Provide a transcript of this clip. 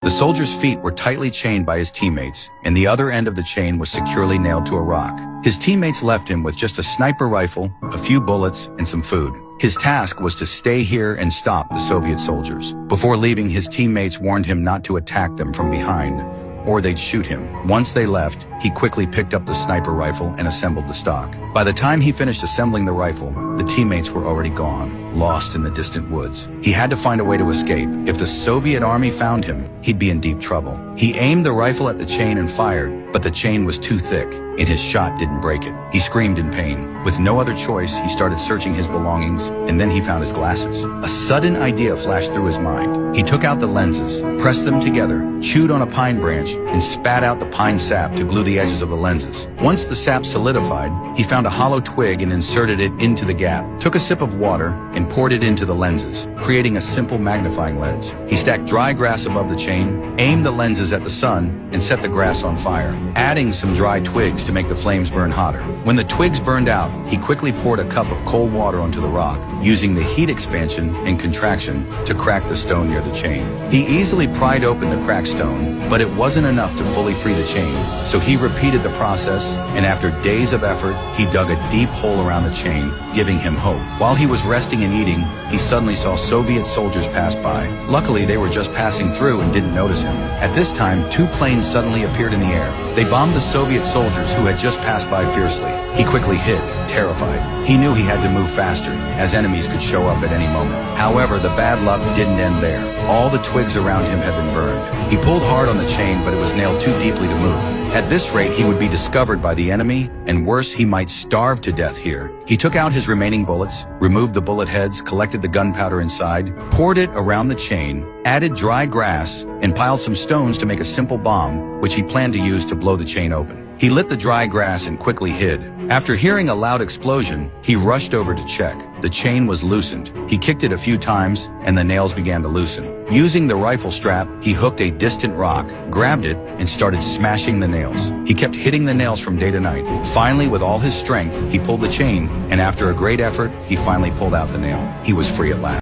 The soldier's feet were tightly chained by his teammates, and the other end of the chain was securely nailed to a rock. His teammates left him with just a sniper rifle, a few bullets, and some food. His task was to stay here and stop the Soviet soldiers. Before leaving, his teammates warned him not to attack them from behind, or they'd shoot him. Once they left, he quickly picked up the sniper rifle and assembled the stock. By the time he finished assembling the rifle, the teammates were already gone, lost in the distant woods. He had to find a way to escape. If the Soviet army found him, he'd be in deep trouble. He aimed the rifle at the chain and fired, but the chain was too thick, and his shot didn't break it. He screamed in pain. With no other choice, he started searching his belongings, and then he found his glasses. A sudden idea flashed through his mind. He took out the lenses, pressed them together, chewed on a pine branch, and spat out the pine sap to glue the edges of the lenses. Once the sap solidified, he found a hollow twig and inserted it into the gap, took a sip of water, and poured it into the lenses, creating a simple magnifying lens. He stacked dry grass above the chain, aimed the lenses at the sun, and set the grass on fire, adding some dry twigs to make the flames burn hotter. When the twigs burned out, he quickly poured a cup of cold water onto the rock, using the heat expansion and contraction to crack the stone near the chain. He easily pried open the cracked stone, but it wasn't enough to fully free the chain, so he repeated the process, and after days of effort, he dug a deep hole around the chain, giving him hope. While he was resting and eating, he suddenly saw Soviet soldiers pass by. Luckily, they were just passing through and didn't notice him. At this time, two planes suddenly appeared in the air. They bombed the Soviet soldiers who had just passed by fiercely. He quickly hid, terrified. He knew he had to move faster, as enemies could show up at any moment. However, the bad luck didn't end there. All the twigs around him had been burned. He pulled hard on the chain, but it was nailed too deeply to move. At this rate, he would be discovered by the enemy, and worse, he might starve to death here. He took out his remaining bullets, removed the bullet heads, collected the gunpowder inside, poured it around the chain, added dry grass, and piled some stones to make a simple bomb, which he planned to use to blow the chain open. He lit the dry grass and quickly hid. After hearing a loud explosion, he rushed over to check. The chain was loosened. He kicked it a few times, and the nails began to loosen. Using the rifle strap, he hooked a distant rock, grabbed it, and started smashing the nails. He kept hitting the nails from day to night. Finally, with all his strength, he pulled the chain, and after a great effort, he finally pulled out the nail. He was free at last.